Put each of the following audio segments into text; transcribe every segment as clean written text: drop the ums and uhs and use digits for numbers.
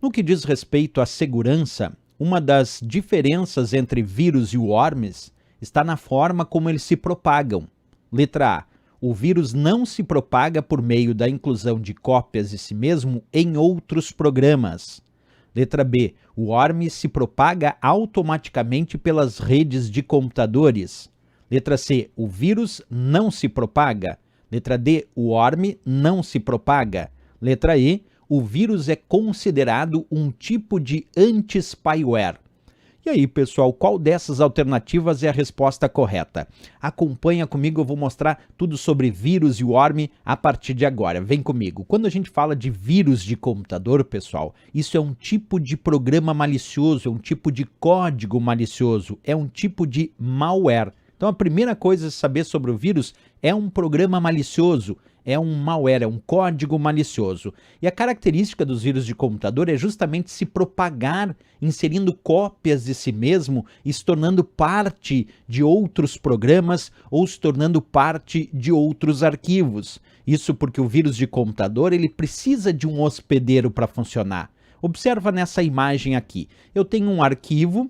No que diz respeito à segurança, uma das diferenças entre vírus e worms está na forma como eles se propagam. Letra A. O vírus não se propaga por meio da inclusão de cópias de si mesmo em outros programas. Letra B. O worm se propaga automaticamente pelas redes de computadores. Letra C. O vírus não se propaga. Letra D. O worm não se propaga. Letra E. O vírus é considerado um tipo de anti-spyware. E aí, pessoal, qual dessas alternativas é a resposta correta? Acompanha comigo, eu vou mostrar tudo sobre vírus e worm a partir de agora. Vem comigo. Quando a gente fala de vírus de computador, pessoal, isso é um tipo de programa malicioso, é um tipo de código malicioso, é um tipo de malware. Então, a primeira coisa a saber sobre o vírus é um programa malicioso, é um malware, é um código malicioso. E a característica dos vírus de computador é justamente se propagar, inserindo cópias de si mesmo e se tornando parte de outros programas ou se tornando parte de outros arquivos. Isso porque o vírus de computador ele precisa de um hospedeiro para funcionar. Observa nessa imagem aqui. Eu tenho um arquivo.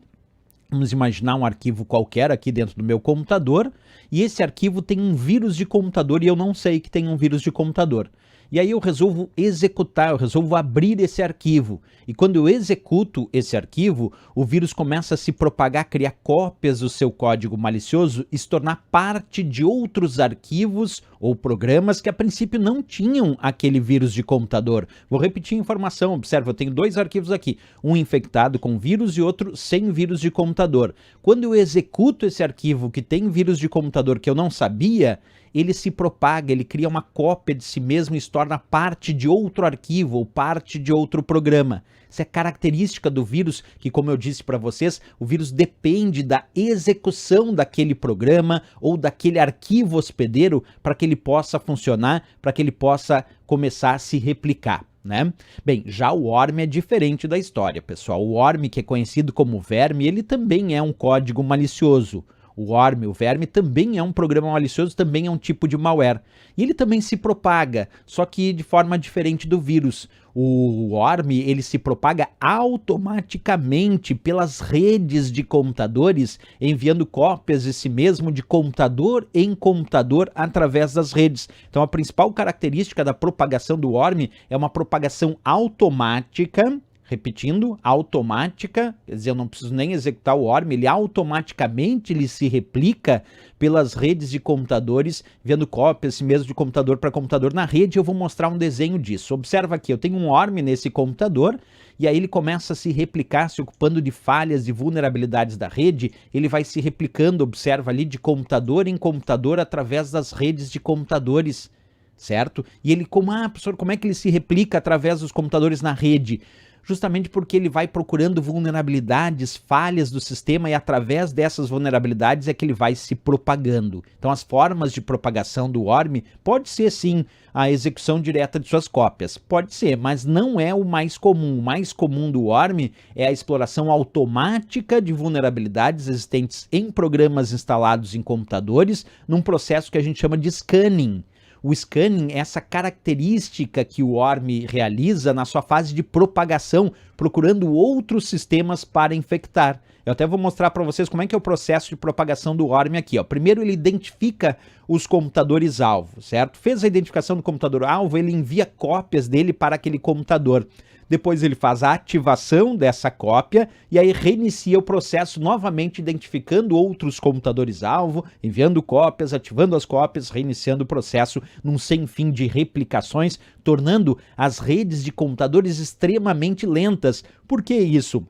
Vamos imaginar um arquivo qualquer aqui dentro do meu computador, e esse arquivo tem um vírus de computador e eu não sei que tem um vírus de computador. E aí eu resolvo executar, eu resolvo abrir esse arquivo. E quando eu executo esse arquivo, o vírus começa a se propagar, criar cópias do seu código malicioso e se tornar parte de outros arquivos ou programas que a princípio não tinham aquele vírus de computador. Vou repetir a informação, observa, eu tenho dois arquivos aqui, um infectado com vírus e outro sem vírus de computador. Quando eu executo esse arquivo que tem vírus de computador que eu não sabia, ele se propaga, ele cria uma cópia de si mesmo e se torna parte de outro arquivo ou parte de outro programa. Isso é característica do vírus que, como eu disse para vocês, o vírus depende da execução daquele programa ou daquele arquivo hospedeiro para que ele possa funcionar, para que ele possa começar a se replicar, né? Bem, já o worm é diferente da história, pessoal. O worm, que é conhecido como verme, ele também é um código malicioso. O worm, o verme, também é um programa malicioso, também é um tipo de malware. E ele também se propaga, só que de forma diferente do vírus. O worm, ele se propaga automaticamente pelas redes de computadores, enviando cópias de si mesmo de computador em computador através das redes. Então, a principal característica da propagação do worm é uma propagação automática. Repetindo, automática, quer dizer, eu não preciso nem executar o worm, ele automaticamente se replica pelas redes de computadores, vendo cópias mesmo de computador para computador na rede. Eu vou mostrar um desenho disso. Observa aqui, eu tenho um worm nesse computador e aí ele começa a se replicar, se ocupando de falhas e vulnerabilidades da rede. Ele vai se replicando, observa ali, de computador em computador através das redes de computadores, certo? E ele, professor, como é que ele se replica através dos computadores na rede? Justamente porque ele vai procurando vulnerabilidades, falhas do sistema e através dessas vulnerabilidades é que ele vai se propagando. Então as formas de propagação do worm pode ser sim a execução direta de suas cópias, pode ser, mas não é o mais comum. O mais comum do worm é a exploração automática de vulnerabilidades existentes em programas instalados em computadores num processo que a gente chama de scanning. O scanning é essa característica que o worm realiza na sua fase de propagação, procurando outros sistemas para infectar. Eu até vou mostrar para vocês como é que é o processo de propagação do worm aqui. Primeiro ele identifica os computadores-alvo, certo? Fez a identificação do computador-alvo, ele envia cópias dele para aquele computador. Depois ele faz a ativação dessa cópia e aí reinicia o processo novamente identificando outros computadores-alvo, enviando cópias, ativando as cópias, reiniciando o processo num sem fim de replicações, tornando as redes de computadores extremamente lentas. Por que isso?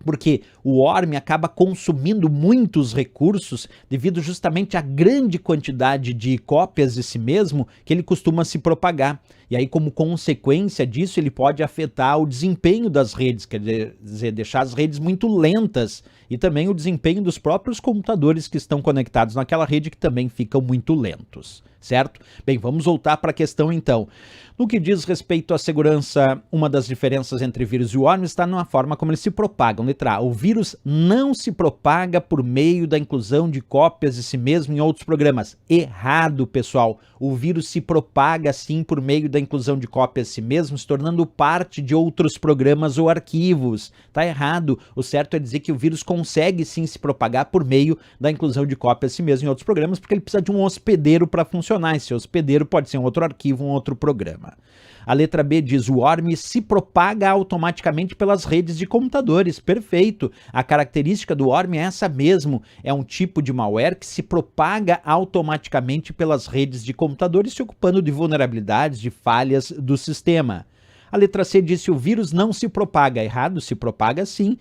Porque o worm acaba consumindo muitos recursos devido justamente à grande quantidade de cópias de si mesmo que ele costuma se propagar. E aí, como consequência disso, ele pode afetar o desempenho das redes, quer dizer, deixar as redes muito lentas e também o desempenho dos próprios computadores que estão conectados naquela rede que também ficam muito lentos, certo? Bem, vamos voltar para a questão então. No que diz respeito à segurança, uma das diferenças entre vírus e worm está na forma como eles se propagam. Letra A, o vírus não se propaga por meio da inclusão de cópias de si mesmo em outros programas. Errado, pessoal. O vírus se propaga sim por meio da da inclusão de cópia a si mesmo, se tornando parte de outros programas ou arquivos. Tá errado. O certo é dizer que o vírus consegue sim se propagar por meio da inclusão de cópia a si mesmo em outros programas, porque ele precisa de um hospedeiro para funcionar. Esse hospedeiro pode ser um outro arquivo, um outro programa. A letra B diz: o worm se propaga automaticamente pelas redes de computadores. Perfeito. A característica do worm é essa mesmo. É um tipo de malware que se propaga automaticamente pelas redes de computadores, se ocupando de vulnerabilidades, de falhas do sistema. A letra C diz: se o vírus não se propaga. Errado, se propaga sim,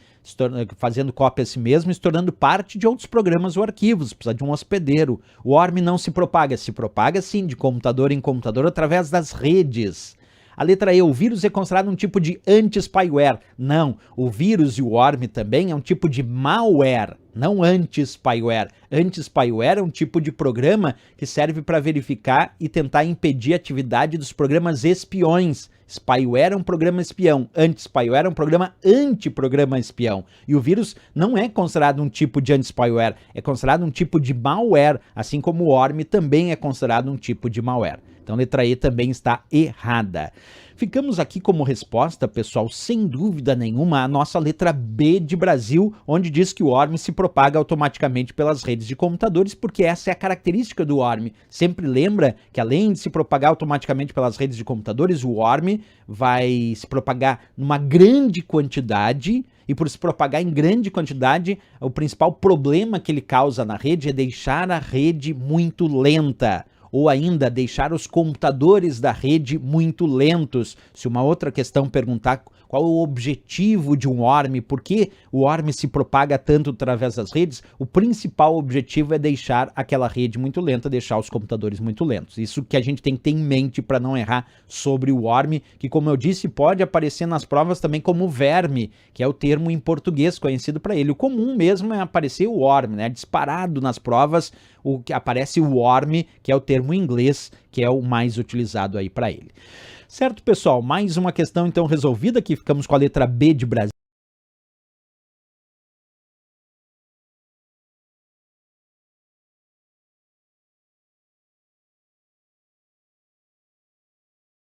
fazendo cópia a si mesmo, se tornando parte de outros programas ou arquivos, precisa de um hospedeiro. O worm não se propaga sim, de computador em computador, através das redes. A letra E, o vírus é considerado um tipo de anti-spyware. Não, o vírus e o worm também é um tipo de malware, não anti-spyware. Anti-spyware é um tipo de programa que serve para verificar e tentar impedir a atividade dos programas espiões. Spyware é um programa espião, anti-spyware é um programa anti-programa espião. E o vírus não é considerado um tipo de anti-spyware, é considerado um tipo de malware, assim como o worm também é considerado um tipo de malware. Então, a letra E também está errada. Ficamos aqui como resposta, pessoal, sem dúvida nenhuma, a nossa letra B de Brasil, onde diz que o worm se propaga automaticamente pelas redes de computadores, porque essa é a característica do worm. Sempre lembra que, além de se propagar automaticamente pelas redes de computadores, o worm vai se propagar numa grande quantidade, e por se propagar em grande quantidade, o principal problema que ele causa na rede é deixar a rede muito lenta, ou ainda deixar os computadores da rede muito lentos. Se uma outra questão perguntar qual o objetivo de um worm, por que o worm se propaga tanto através das redes, o principal objetivo é deixar aquela rede muito lenta, deixar os computadores muito lentos. Isso que a gente tem que ter em mente para não errar sobre o worm, que, como eu disse, pode aparecer nas provas também como verme, que é o termo em português conhecido para ele. O comum mesmo é aparecer o worm, né? Disparado nas provas, o que aparece o worm, que é o termo em inglês, que é o mais utilizado aí para ele. Certo, pessoal? Mais uma questão então resolvida aqui. Ficamos com a letra B de Brasil.